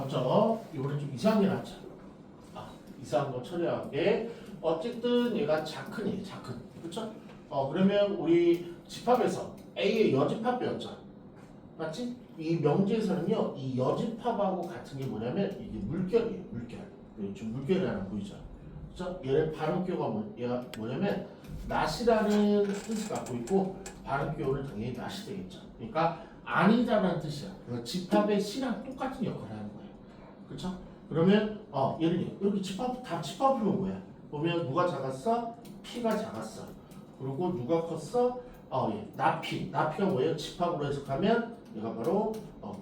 감점. 이번에 좀 이상한 게 나왔죠. 이상한 거 처리하게. 어쨌든 얘가 자크니에요. 자크. 그렇죠? 그러면 우리 집합에서 A의 여집합 배웠죠. 맞지? 이 명제에서는요, 이 여집합하고 같은 게 뭐냐면 이게 물결이에요. 물결. 지금 물결이 하나 보이죠? 그렇죠? 얘의 발음교가 얘가 뭐냐면 낫이라는 뜻을 갖고 있고 발음교는 당연히 낫이 되겠죠. 그러니까 아니다라는 뜻이야. 그러니까 집합의 C랑 똑같은 역할을 하는 거예요. 그렇죠? 그러면 얘는 여기 집합 다 집합을 본 거야. 보면 누가 작았어? P가 작았어. 그리고 누가 컸어? 나피가 뭐예요? 집합으로 해석하면 얘가 바로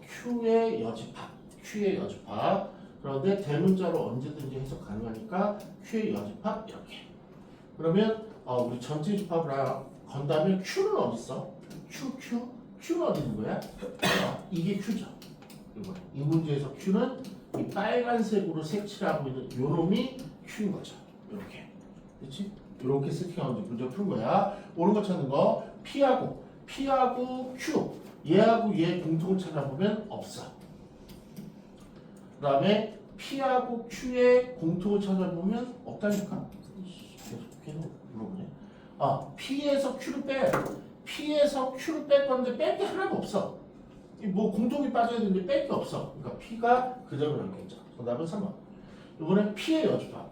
Q의 여집합. Q의 여집합. 그런데 대문자로 언제든지 해석 가능하니까 Q의 여집합 이렇게. 그러면 우리 전체 집합을 건다면 Q는 어디 있어? Q는 어디 있는 거야? 이게 Q죠. 이 문제에서 Q는 이 빨간색으로 색칠하고 있는 요 놈이 Q인 거죠. 이렇게. 그렇지? 이렇게 세팅하면 문제 푸는 거야. 옳은 거 찾는 거. P하고 Q. 얘하고 얘 공통을 찾아보면 없어. 그 다음에 P하고 Q의 공통을 찾아보면 없다니까? 계속 물어보네. P에서 Q를 뺄 건데 뺄 게 하나도 없어. 뭐 공통이 빠져야 되는데 뺄 게 없어. 그러니까 P가 그대로 남겠죠. 정답은 3번. 이번엔 P의 여집합.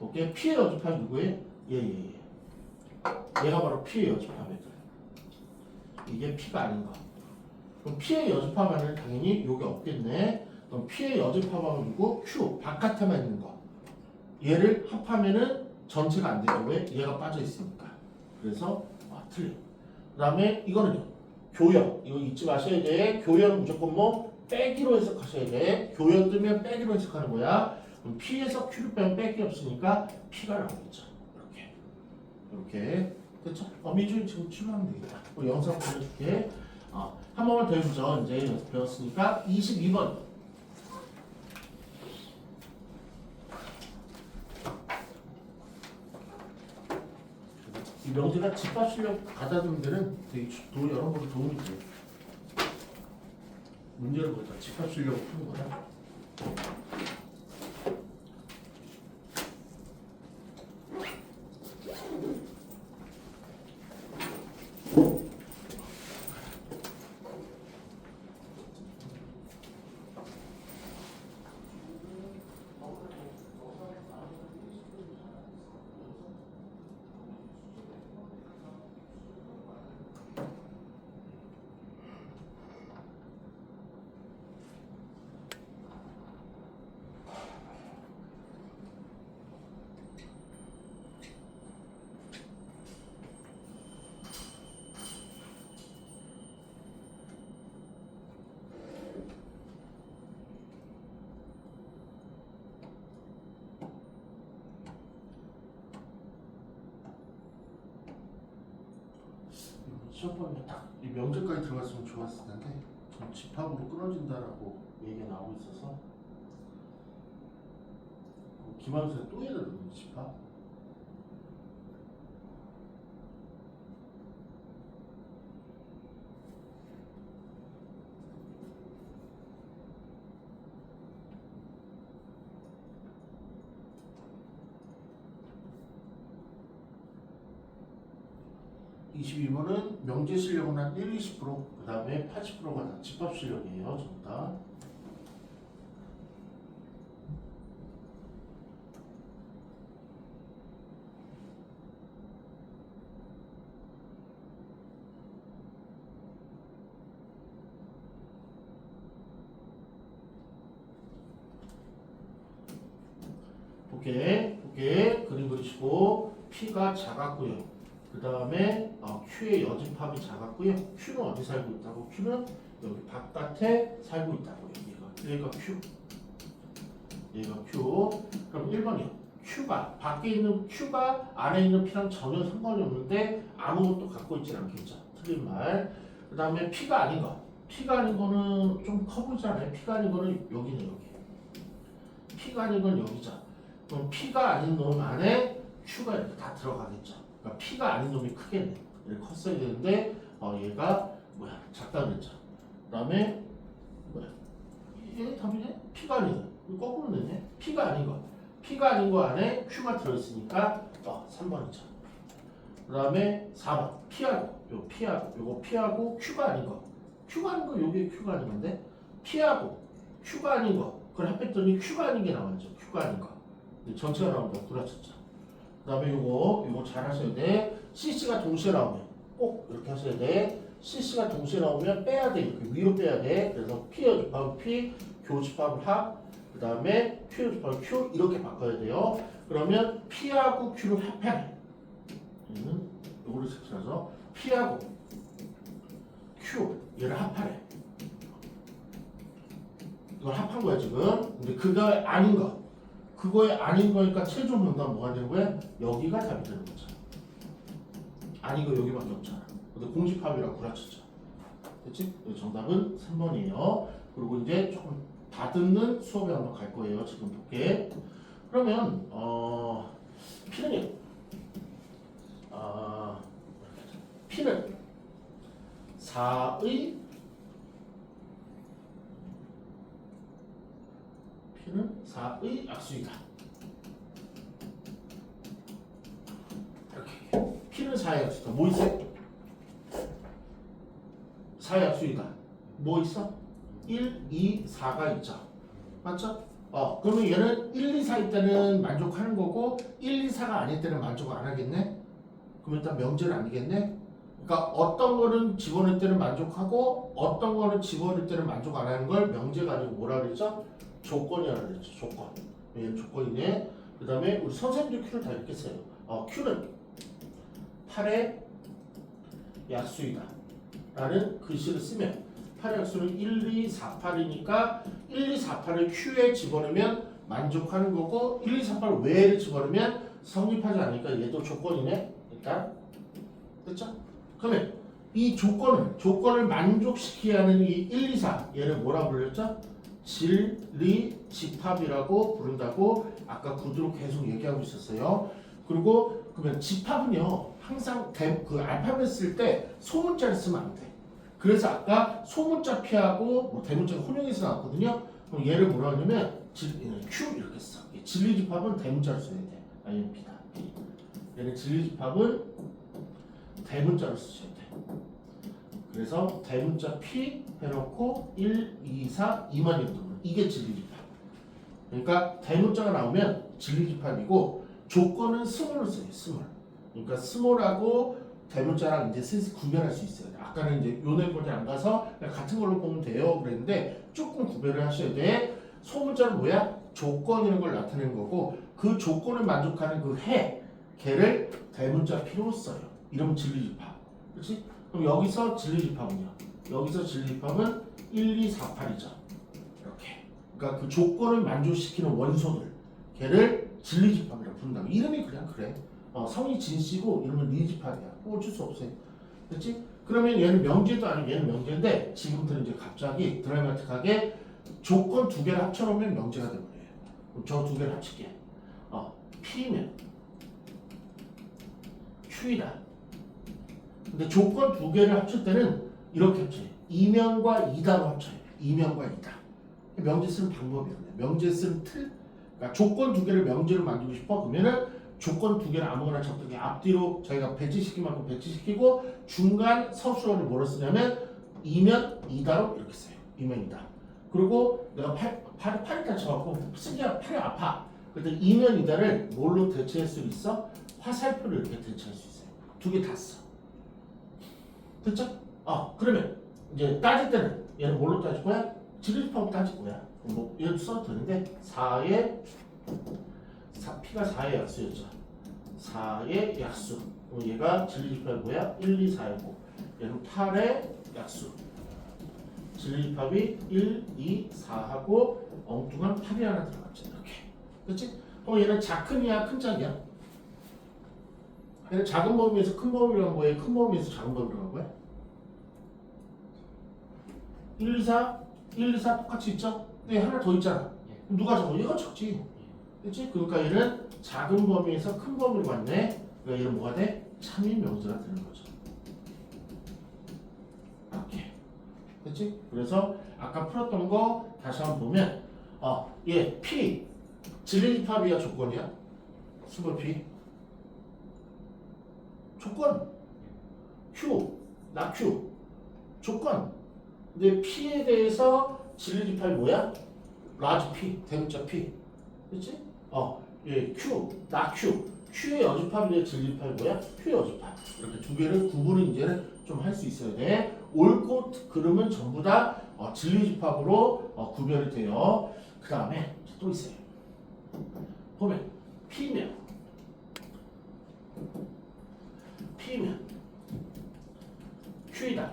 오케이. P의 여집합 누구예요? 얘가 바로 P의 여집합이거든. 이게 P가 아닌 거. 그럼 P의 여집합하면 당연히 요게 없겠네. 그럼 P의 여집합하면 누구? Q. 바깥에만 있는 거. 얘를 합하면은 전체가 안 되죠. 왜? 얘가 빠져 있으니까. 그래서 틀려. 그 다음에 이거는요. 교연. 이거 잊지 마셔야 돼. 교연 무조건 뭐 빼기로 해석하셔야 돼. 교연 뜨면 빼기로 해석하는 거야. 그럼 P에서 Q를 빼면 빼기 없으니까 P가 나오겠죠. 이렇게. 됐죠? 민준이 지금 출발하면 되겠다. 영상 보여줄게. 한 번만 더 해보죠. 이제 배웠으니까 22번. 이 명제가 집합 실력 가다듬는 데는 되게 여러모로 도움이 돼요. 문제를 보자. 집합 실력을 푸는 거야. 시험 보면 딱 이 명제까지 들어갔으면 좋았을 텐데 전 집합으로 끊어진다라고 얘기가 나오고 있어서 김한수에 또 해야 되는 집합. (22번은) 명제 실력은 한 1, 20%, 그 다음에 80%가 다 집합 실력이에요. 전부 다. 오케이. 그림 그리시고 P가 작았고요. 그 다음에 Q의 여집합이 작았고요. Q는 어디 살고 있다고? Q는 여기 바깥에 살고 있다고요. 얘가 Q. 그럼 1번이요. Q가 밖에 있는 Q가 안에 있는 P랑 전혀 상관이 없는데 아무것도 갖고 있진 않겠죠. 틀린 말. 그 다음에 P가 아닌 거. P가 아닌 거는 좀 커 보이잖아요. P가 아닌 거는 여기네 여기. P가 아닌 건 여기죠. 그럼 P가 아닌 놈 안에 Q가 이렇게 다 들어가겠죠. 그러니까 P가 아닌 놈이 크겠네. 이렇게 컸어야 되는데 얘가 작다 그랬죠. 그 다음에 이게 답이네? P가 아니다. 이거 거꾸로 되네. P가 아닌 거. P가 아닌 거 안에 Q가 들어있으니까 3번이죠. 그 다음에 4번. P하고, 요거 P하고 Q가 아닌 거. Q가 아닌 거, 요게 Q가 아닌 건데? P하고 Q가 아닌 거. 그걸 합했더니 Q가 아닌 게 나왔죠. Q가 아닌 거. 전체가 나온다. 구라쳤죠. 그 다음에 요거 잘 하셔야 돼. CC가 동시에 나오면 꼭 이렇게 하셔야 돼. CC가 동시에 나오면 빼야 돼. 이렇게 위로 빼야 돼. 그래서 P 여집합은 P, 교집합은 합, 그 다음에 Q 여집합은 Q 이렇게 바꿔야 돼요. 그러면 P하고 Q를 합해. 얘는 요거를 색칠해서 P하고 Q 얘를 합하래. 이걸 합한 거야 지금. 근데 그거 아닌 거. 그거에 아닌 거니까 최종 정답은 뭐가 되는 거야? 여기가 답이 되는 거죠. 아닌 거 여기밖에 없잖아. 근데 공집합이라고 구라쳤죠. 됐지? 정답은 3번이에요. 그리고 이제 조금 다듬는 수업에 한번 갈 거예요. 지금 볼게. 그러면 P는요. P는 4의 P는 4의 약수이다. 이렇게 P는 4의 약수이다. 뭐 있어요? 4의 약수이다. 뭐 있어? 1, 2, 4가 있죠. 맞죠? 그러면 얘는 1, 2, 4일 때는 만족하는 거고 1, 2, 4가 아닐 때는 만족을 안 하겠네? 그럼 일단 명제는 아니겠네? 그러니까 어떤 거는 집어넣을 때는 만족하고 어떤 거는 집어넣을 때는 만족 안 하는 걸 명제가 아니고 뭐라 그랬죠? 조건이라고 그랬죠. 조건. 얘는 조건이네. 그 다음에 우리 선생님도 Q를 다 읽겠어요. Q는 8의 약수이다 라는 글씨를 쓰면 8의 약수는 1, 2, 4, 8이니까 1, 2, 4, 8을 Q에 집어넣으면 만족하는 거고 1, 2, 4, 8 외를 집어넣으면 성립하지 않으니까 얘도 조건이네. 일단 됐죠? 그러면 이 조건을 만족시켜야 하는 이 1, 2, 4 얘를 뭐라고 불렸죠? 진리집합이라고 부른다고 아까 구두로 계속 얘기하고 있었어요. 그리고 그러면 집합은요 항상 그 알파벳 쓸 때 소문자를 쓰면 안 돼. 그래서 아까 소문자 P하고 뭐 대문자가 혼용해서 나왔거든요. 그럼 얘를 뭐라 하냐면 Q 이렇게 써. 진리집합은 대문자로 써야 돼. 아니면 B다. 얘는 진리집합은 대문자로 쓰셔야 돼. 그래서 대문자 P 해놓고 1, 2, 4, 2만 이렇게 이게 진리집합. 그러니까 대문자가 나오면 진리집합이고 조건은 스몰을 써요. 스몰. 그러니까 스몰하고 대문자랑 이제 슬슬 구별할 수 있어요. 아까는 이제 요네번에 안 가서 그냥 같은 걸로 보면 돼요 그랬는데 조금 구별을 하셔야 돼. 소문자는 뭐야? 조건이라는 걸 나타내는 거고 그 조건을 만족하는 그 걔를 대문자 P로 써요. 이러면 진리집합. 그렇지? 그럼 여기서 진리집합은요? 여기서 진리집합은 1, 2, 4, 8이죠. 이렇게. 그러니까 그 조건을 만족시키는 원소들 걔를 진리집합이라고 부른다고. 이름이 그냥 그래. 성이 진씨고 이름은 리집합이야. 어쩔 수 없어요. 그렇지? 그러면 얘는 명제도 아니고 얘는 명제인데 지금부터는 이제 갑자기 드라마틱하게 조건 두 개를 합쳐놓으면 명제가 되버려요. 그럼 저 두 개를 합칠게. P면 Q이다. 근데 조건 두 개를 합칠 때는 이렇게 합쳐요. 이면과 이다로 합쳐요. 이면과 이다. 명제 쓰는 방법이었네. 명제 쓰는 틀. 그러니까 조건 두 개를 명제로 만들고 싶어. 그러면은 조건 두 개를 아무거나 적당히 앞뒤로 저희가 배치시킨 만큼 배치시키고 중간 서술어를 뭐로 쓰냐면 이면 이다로 이렇게 써요. 이면 이다. 그리고 내가 팔이 다쳐갖고 쓰기가 팔이 아파. 그때 이면 이다를 뭘로 대체할 수 있어? 화살표를 이렇게 대체할 수 있어요. 두 개 다 써. 됐죠? 그러면 이제 따질 때는 얘는 뭘로 따질 거야? 진리집합으로 따질 거야. 뭐 얘도 써도 되는데 4의 P가 4의 약수였죠. 4의 약수. 그럼 얘가 진리집합이 뭐야? 1, 2, 4였고 얘는 8의 약수. 진리집합이 1, 2, 4하고 엉뚱한 8이 하나 들어갔죠. 이렇게. 그렇지? 그럼 얘는 작은이야? 큰 짝이야? 얘는 작은 범위에서 큰 범위라는 거예요? 큰 범위에서 작은 범위라는 거야? 1, 2, 4? 1, 2, 4 똑같이 있죠? 근데 하나 더 있잖아. 그럼 누가 적어? 얘가 적지. 그렇지? 그러니까 얘는 작은 범위에서 큰 범위로 갔네. 그러니까 얘는 뭐가 돼? 참인 명제가 되는 거죠. 이렇게. 그렇지? 그래서 아까 풀었던 거 다시 한번 보면 얘 P 질리집합이야 조건이야? 스몰 P 조건 Q 나 Q 조건. 근데 P에 대해서 질리집합이 뭐야? 라지 P 대문자 P 그렇지? 얘 Q 나 Q Q의 여집합에 대해 질리집합이 뭐야? Q 여집합. 이렇게 두 개를 구분을 이제는 좀 할 수 있어야 돼. 옳고 그름은 전부 다 진리집합으로 구별이 돼요. 그 다음에 또 있어요. 보면 P면 Q이다.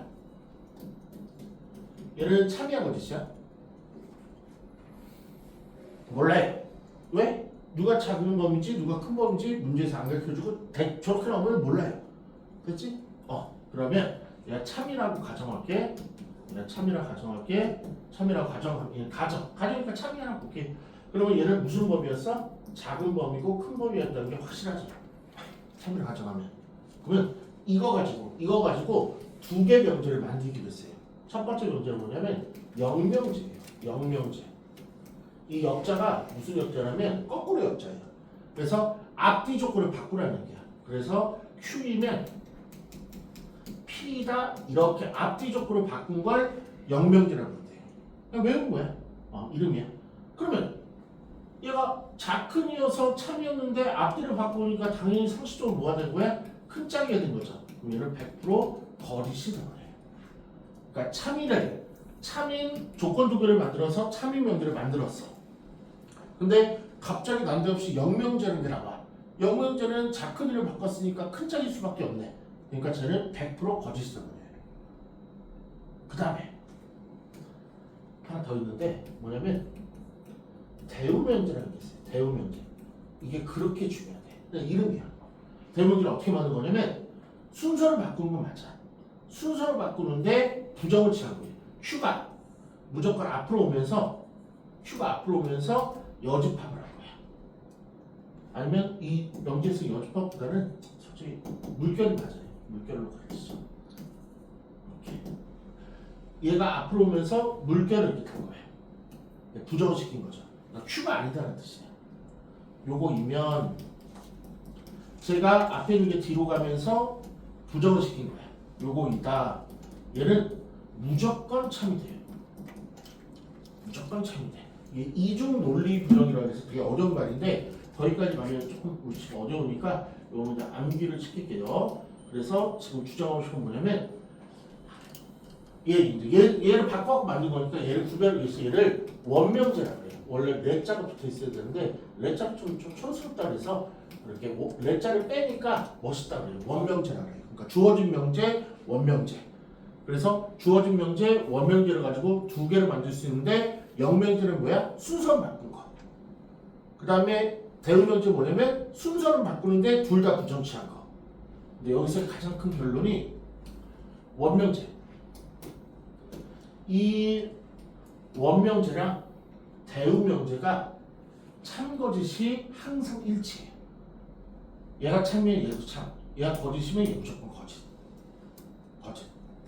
얘는 참이야 거짓이야? 몰라요. 왜? 누가 작은 범위인지 누가 큰 범위인지 문제에서 안 가르쳐주고 저렇게 나오면 몰라요. 됐지? 그러면 내가 참이라고 가정할게. 참이라고 가정이니까 참이라고 볼게. 그러면 얘는 무슨 범위였어? 작은 범위고 큰 범위였다는 게 확실하죠. 참이라고 가정하면. 그러면 이거 가지고 두 개 명제를 만들기로 했어요. 첫 번째 명제는 뭐냐면 영명제예요. 영명제. 이 역자가 무슨 역자냐면 거꾸로 역자예요. 그래서 앞뒤 조건을 바꾸라는 얘기야. 그래서 Q이면 P다 이렇게 앞뒤 조건을 바꾼 걸 영명제라고 한대요. 그냥 외운 거야. 이름이야. 그러면 얘가 작큰이어서 참이었는데 앞뒤를 바꾸니까 당연히 상식적으로 뭐가 된 거야? 큰 짝이가 된 거죠. 그럼 얘는 100% 거짓이 되는 거예요. 그러니까 참인 조건 두 개를 만들어서 참인 명제를 만들었어. 근데 갑자기 난데없이 영명제라는 게 나와. 영명제는 작큰이를 바꿨으니까 큰 짝일 수밖에 없네. 그러니까 쟤는 100% 거짓이 되는 거예요. 그 다음에 하나 더 있는데 뭐냐면 대우명제라는 게 있어요. 대우명제. 이게 그렇게 중요하대. 그냥 이름이야. 대우명제를 어떻게 만든 거냐면 순서를 바꾸는 건 맞아. 순서를 바꾸는데 부정을 취한 거예요. Q가 무조건 앞으로 오면서 여집합을 한 거야. 아니면 이 명제성 여집합보다는 솔직히 물결이 맞아요. 물결로 가르치죠. 이렇게. 얘가 앞으로 오면서 물결을 이렇게 한 거예요. 부정을 시킨 거죠. 그러니까 Q가 아니다는 뜻이에요. 요거이면 제가 앞에 있는 게 뒤로 가면서 부정을 시킨 거야. 요거이다. 얘는 무조건 참이 돼요. 무조건 참이 돼. 이게 이중 논리 부정이라고 해서 되게 어려운 말인데 거기까지 가면 조금 어려우니까 요거는 그냥 암기를 시킬게요. 그래서 지금 주장하고 싶은 건 뭐냐면 얘를 바꿔갖고 만든 거니까 얘를 구별을 위해서 얘를 원명제라고 해요. 원래 레자가 붙어 있어야 되는데 레자가 좀 촌스럽다 그래서 이렇게 레자를 빼니까 멋있다 그래요. 원명제라고 해요. 그러니까 주어진 명제, 원명제. 그래서 주어진 명제, 원명제를 가지고 두 개를 만들 수 있는데 영명제는 뭐야? 순서를 바꾼 거. 그 다음에 대우명제 뭐냐면 순서를 바꾸는데 둘 다 부정 취한 거. 근데 여기서 가장 큰 결론이 원명제. 이 원명제랑 대우명제가 참거짓이 항상 일치해요. 얘가 참이면 얘도 참, 얘가 거짓이면 얘 무조건 거짓.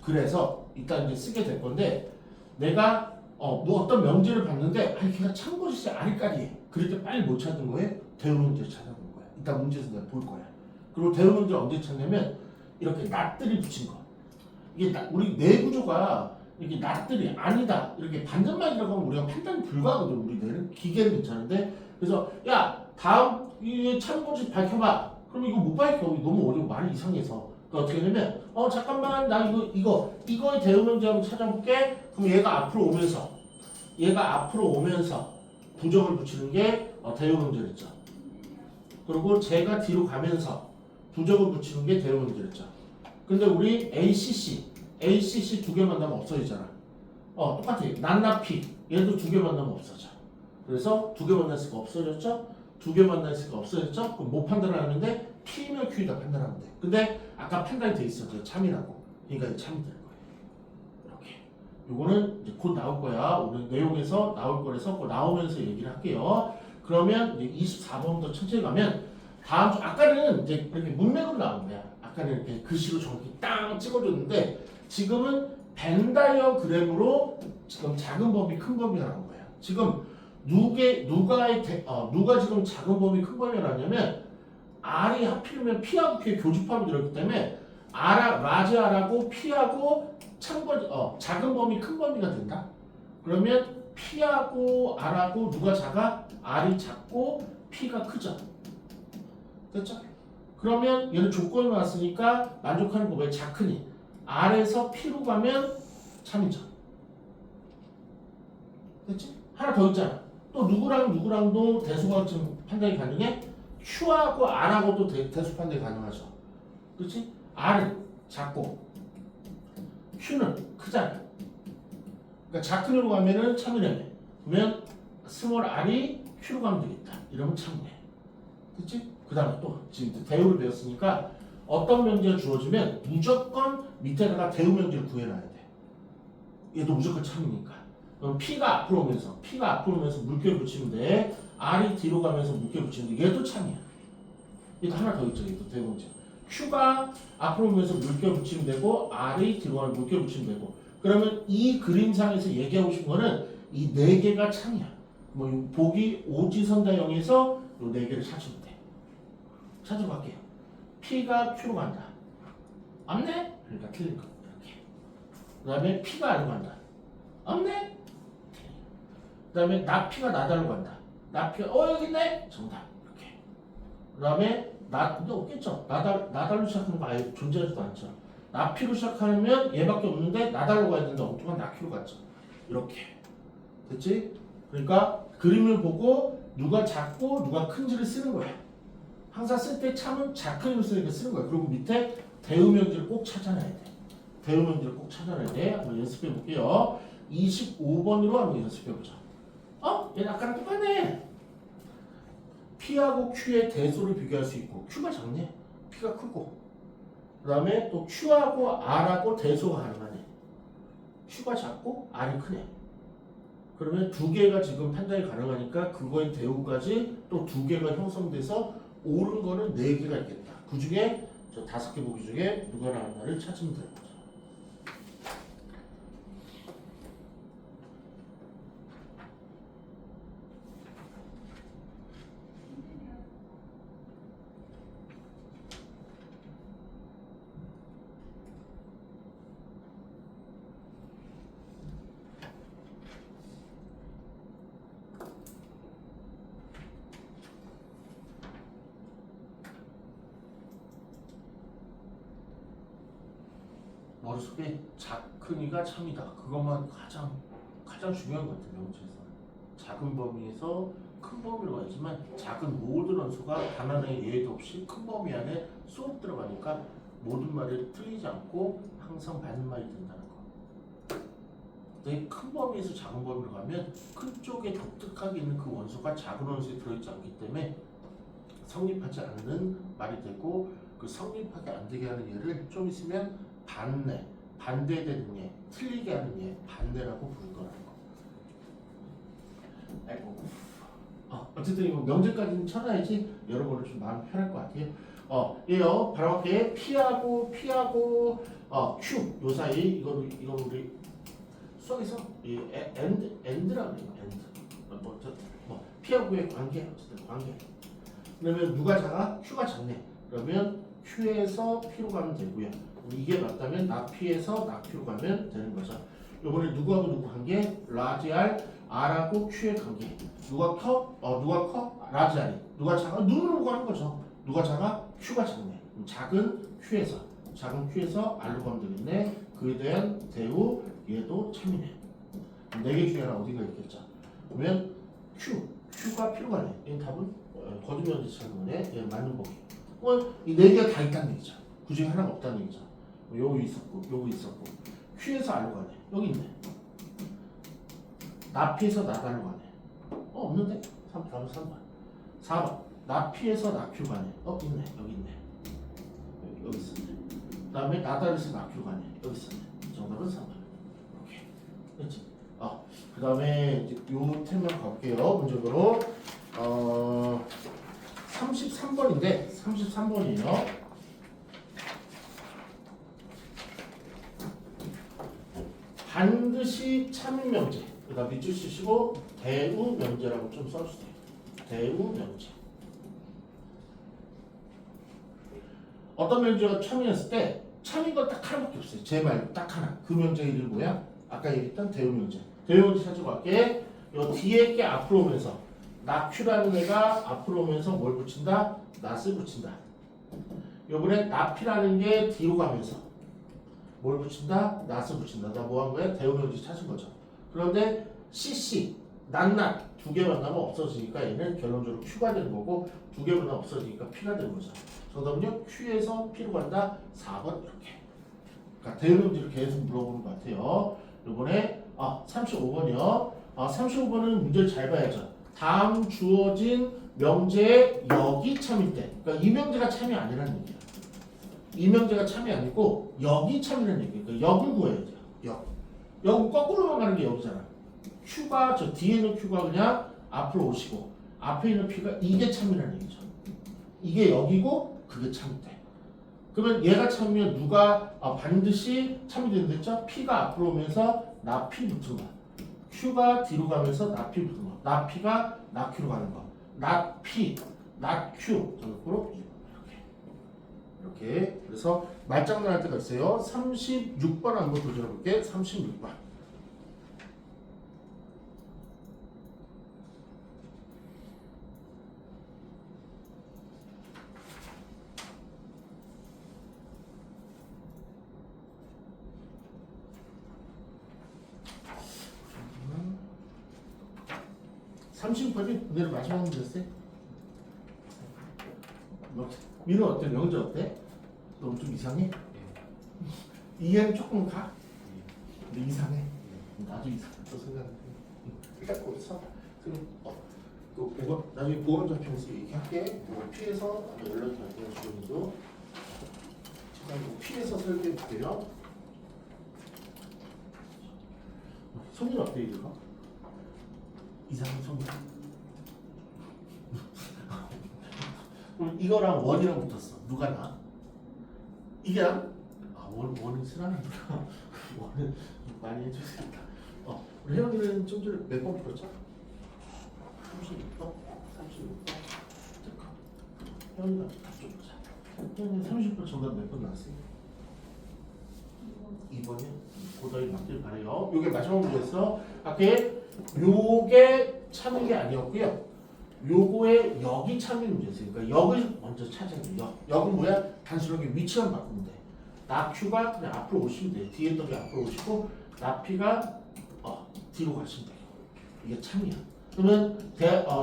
그래서 이따 이제 쓰게 될 건데 내가 뭐 어떤 명제를 봤는데 걔가 참거짓이 아니까지 그럴 때 빨리 못 찾는 거에 대우명제를 찾아보는 거야. 이따 문제에서 내가 볼 거야. 그리고 대우명제를 언제 찾냐면 이렇게 낫들이 붙인 거. 이게 우리 뇌 구조가 이렇게 낫들이 아니다 이렇게 반전말이라고 하면 우리가 판단이 불가하거든. 우리 뇌는 기계는 괜찮은데 그래서 야 다음 이 참거짓 밝혀봐. 그럼 이거 못 밝혀. 너무 어려워. 말이 이상해서. 그러니까 어떻게 하냐면 잠깐만 나 이거의 대우명제 한번 찾아볼게. 그럼 얘가 앞으로 오면서 부정을 붙이는 게 대우명제랬죠. 그리고 제가 뒤로 가면서 부정을 붙이는 게 대우명제랬죠. 근데 우리 ACC 두 개 만나면 없어지잖아. 똑같아. 난나피 얘도 두 개 만나면 없어져. 그래서 두 개 만났으니까 없어졌죠. 두 개 만났으니까 없어졌죠. 그럼 뭐 판단하는데 P면 Q이다 판단하면 돼. 근데 아까 판단이 돼 있었죠. 참이라고. 그러니까 참이 되는 거예요. 이렇게. 요거는 이제 곧 나올 거야. 오늘 내용에서 나올 거라서 곧 나오면서 얘기를 할게요. 그러면 이제 24번부터 천천히 가면 다음 주 아까는 이제 이렇게 문맥으로 나온 거야. 아까는 이렇게 글씨로 정확히 땅 찍어줬는데 지금은 벤 다이어그램으로 지금 작은 범위 큰 범위가 나온 거예요. 지금 누가 지금 작은 범위 큰 범위가 나냐면 R이 하필이면 P하고 Q의 교집합이 들었기 때문에 라지 R하고 P하고 작은 범위 큰 범위가 된다. 그러면 P하고 R하고 누가 작아? R이 작고 P가 크죠. 됐죠? 그러면 얘는 조건이 나왔으니까 만족하는 거 왜 작으니? R에서 P로 가면 참이죠. 됐지? 하나 더 있잖아. 또 누구랑도 대수가 지금 판단이 가능해? Q하고 R하고도 대수 판단이 가능하죠. 그렇지? R은 작고 Q는 크잖아. 그러니까 작은으로 가면은 참이라며. 그러면 스몰 R이 Q로 가면 되겠다. 이러면 참이네. 그렇지? 그 다음에 또 지금 대우를 배웠으니까 어떤 명제가 주어지면 무조건 밑에다가 대우 명제를 구해놔야 돼. 얘도 무조건 참이니까. 그럼 P가 앞으로 오면서 물결 붙이면 돼. R이 뒤로 가면서 물결 붙이면 돼. 얘도 참이야. 얘도 하나 더 있죠. 얘도 대우 명제. Q가 앞으로 오면서 물결 붙이면 되고 R이 뒤로 가면 물결 붙이면 되고. 그러면 이 그림상에서 얘기하고 싶은 거는 이 네 개가 참이야. 뭐 보기 오지선다 0에서 이 네 개를 찾으면 돼. 찾으러 갈게요. P가 Q로 간다. 없네? 그러니까 틀린 거. 이렇게. 그 다음에 P가 R로 간다. 없네? 그 다음에 나P가 나달로 간다. 나P가 여기 있네? 정답. 이렇게. 그 다음에 근데 없겠죠. 나달로 시작하는 거 아예 존재하지도 않죠. 나P로 시작하면 얘밖에 없는데 나달로 가야 되는데 엉뚱한 나Q로 갔죠. 이렇게. 됐지? 그러니까 그림을 보고 누가 작고 누가 큰지를 쓰는 거야. 항상 쓸 때 참은 작은 힘을 쓰니까 쓰는 거야. 그리고 밑에 대우 명제를 꼭 찾아놔야 돼. 대우 명제를 꼭 찾아놔야 돼. 한번 연습해 볼게요. 25번으로 한번 연습해 보자. 얘는 아까랑 똑같네. P하고 Q의 대소를 비교할 수 있고 Q가 작네. P가 크고. 그 다음에 또 Q하고 R하고 대소가 가능하네. Q가 작고 R이 크네. 그러면 두 개가 지금 판단이 가능하니까 그거의 대우까지 또 두 개가 형성돼서 옳은 거는 네 개가 있겠다. 그 중에 저 5개 보기 중에 누가 나왔나를 찾으면 되는 거죠. 머릿속에 작은이가 참이다. 그것만 가장 중요한 것 같아요. 명제에서. 작은 범위에서 큰 범위로 가지만 작은 모든 원소가 단 하나의 예외도 없이 큰 범위 안에 쏙 들어가니까 모든 말이 틀리지 않고 항상 맞는 말이 된다는 거. 근데 큰 범위에서 작은 범위로 가면 큰 쪽에 독특하게 있는 그 원소가 작은 원소에 들어있지 않기 때문에 성립하지 않는 말이 되고 그 성립하게 안 되게 하는 예를 좀 있으면 반대되는 예, 틀리게 하는 예, 반대라고 부를 거라는 거. 아이고. 어쨌든 이거 명제까지는 쳐놔야지 여러분은 좀 마음 편할 것 같아요. 얘요. 바로 앞에 P하고 Q 요 사이 이거 우리 수학에서 이 end라고 해요. end. P하고 Q의 관계 어쨌든 관계. 그러면 누가 작아? Q가 작네. 그러면 Q에서 P로 가면 되고요. 이게 맞다면 나P에서 나Q로 가면 되는 거죠. 이번에 누구하고 누구 관계? 라지 R, R하고 Q의 관계. 누가 커? 라지 R이. 누가 작아? 눈으로 보고 하는 거죠. 누가 작아? Q가 작네. 작은 Q에서 R로 가면 되겠네. 그에 대한 대우, 얘도 참이네. 4개 중에 하나 어디가 있겠죠. 그러면 Q가 P로 가네. 이 답은 거짓말인지 찾는 거네. 얘 맞는 거기. 이 4개가 다 있다는 얘기죠. 그 중에 하나가 없다는 얘기죠. 요거 있었고 Q에서 R로 가네. 여기 있네. 나P에서 나달로 가네. 없는데? 답은 3번. 4번. 나P에서 나Q 가네. 있네. 여기 있네. 여기 있었네. 그 다음에 나달에서 나Q 가네. 여기 있었네. 정답은 3번. 이렇게. 그렇지? 그 다음에 요 템만 가볼게요. 문제로 33번이에요. 반드시 참명제. 그러니까 밑줄 치시고 대우명제라고 좀 써주세요. 대우명제. 어떤 명제가 참여했을 때 참인 건 딱 하나밖에 없어요. 제 말 딱 하나. 그 명제 이름이 뭐야? 아까 얘기했던 대우명제. 대우명제 찾으러 갈게. 요 뒤에 게 앞으로 오면서 나큐라는 애가 앞으로 오면서 뭘 붙인다? 낫을 붙인다. 요번에 나피라는 게 뒤로 가면서 뭘 붙인다? 낫을 붙인다. 나 뭐 한 거야? 대우명제 찾은 거죠. 그런데 CC, 낫 두 개 만나면 없어지니까 얘는 결론적으로 Q가 되는 거고 두 개 만나면 없어지니까 P가 되는 거죠. 정답은요. Q에서 P로 간다. 4번 이렇게. 그러니까 대우명제를 계속 물어보는 것 같아요. 요번에 35번이요. 35번은 문제를 잘 봐야죠. 다음 주어진 명제의 여기 참일 때. 그러니까 이 명제가 참이 아니라는 얘기야. 이 명제가 참이 아니고 여기 참이라는 얘기야. 그러니까 역을 구해야 돼요. 역. 역은 거꾸로만 가는 게 여기잖아. Q가 저 뒤에 있는 Q가 그냥 앞으로 오시고 앞에 있는 P가 이게 참이라는 얘기죠. 이게 여기고 그게 참이 돼. 그러면 얘가 참이면 누가 반드시 참이 되는 됐죠? P가 앞으로 오면서 나 P 붙은 거. Q가 뒤로 가면서 나 P 붙은 거. 나 P가 나 Q로 가는 거. 나 P, 나 Q. 저렇게 이렇게. 그래서 말장난 할 때가 있어요. 36번 한번 도전해 볼게. 36번. 오늘 마지막 문제였어요? 민우 어때? 명제 어때? 너무 좀 이상해? 이해는 조금 가? 근데 이상해. 나도 이상해. 또 생각해. 일단 거기서 나중에 보험 잡히면서 얘기할게. 피해서 연락이 갈게요. 주원이도. 제가 피해서 설계해 볼게요. 손이 어때 이거? 이상한 손이. 이거랑 원이랑 붙었어. 누가 나? 이게 원은 싫어하는구나. 원은 많이 해주시겠다. 우리 혜영이는 좀 전에 몇 번 풀었죠? 36번? 36번? 잠깐. 혜영이가 다시 좀 보자. 혜영이 30번 정답 몇 번 나왔어요? 2번이요? 고도에 맞길 바래요. 요게 마지막 문제였어. 요게 참은 게 아니었고요. 요거의 역이 참인 문제였어요. 그러니까 역을 먼저 찾아야 돼요. 역은 뭐야? 단순하게 위치만 바꾸면 돼. 나 Q가 그냥 앞으로 오시면 돼. 뒤에 있던 게 앞으로 오시고 나 P가 뒤로 가시면 돼요. 이게 참이야. 그러면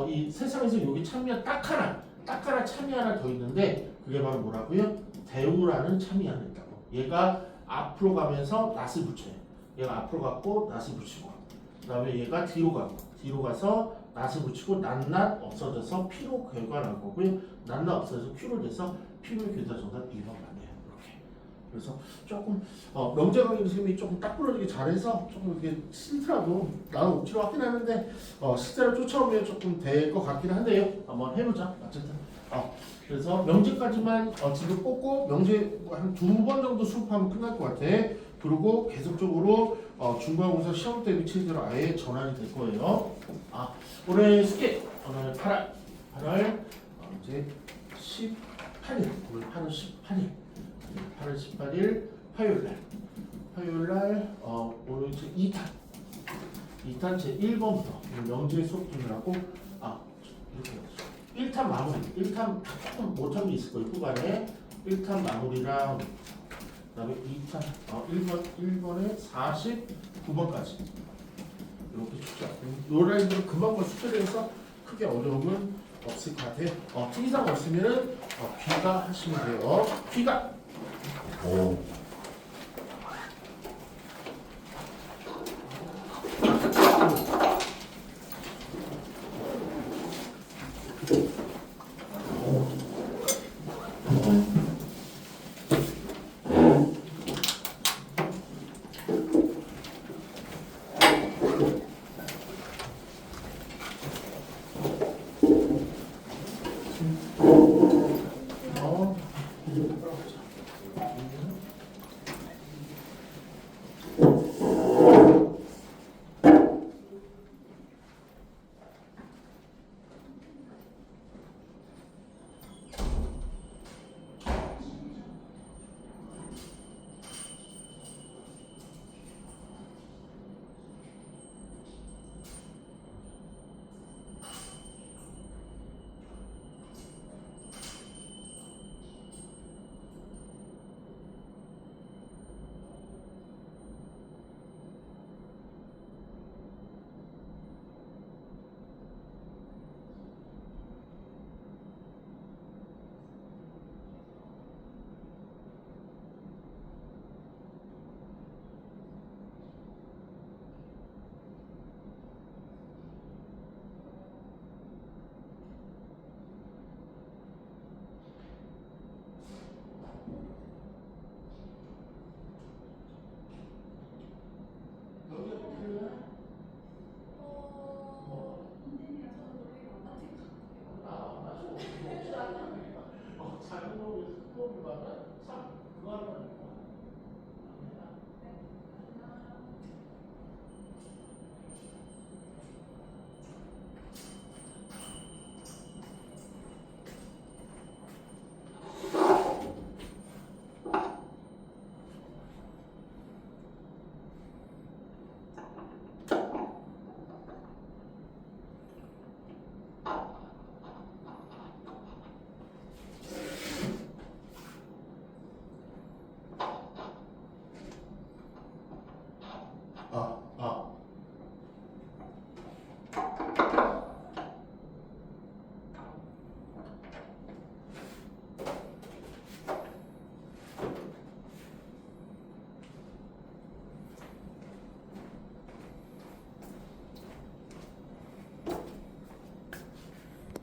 이 세상에서 여기 참이야 딱 하나 참이 하나 더 있는데 그게 바로 뭐라고요? 대우라는 참이 하나 있다고. 얘가 앞으로 가면서 낫을 붙여요. 얘가 앞으로 갔고 낫을 붙이고 그 다음에 얘가 뒤로 가서 낫을 붙이고 낫 없어져서 P로 결과를 할 거고요. 낫 없어져서 Q로 돼서 P로 교사 정답 2번 맞네요. 이렇게. 그래서 조금 명재 강의 선생님이 조금 딱 부러지게 잘해서 조금 이렇게 싫더라도 나는 억지로 하긴 하는데 실제로 쫓아오면 조금 될 것 같긴 한데요. 한번 해보자. 어쨌든 그래서 명제까지만 지금 뽑고 명제 한 2번 정도 수업하면 끝날 것 같아. 그리고 계속적으로 중간고사 시험 때 위치대로 아예 전환이 될 거예요. 오늘 숙제 오늘 8월 이제 18일 오늘 8월 18일 8월 18일 화요일날 오늘 이제 2탄 제 1번부터 명제 수업 중이라고 이렇게 1탄 마무리 1탄 조금 못한 게 있을 거예요. 후반에 1탄 마무리랑 그 다음에 2탄 1번에 49번까지 이렇게 축제. 요 라인으로 금방 숙제를 해서 크게 어려움은 없을 것 같아요. 특이사항 없으면은 B가 하시면 돼요. B가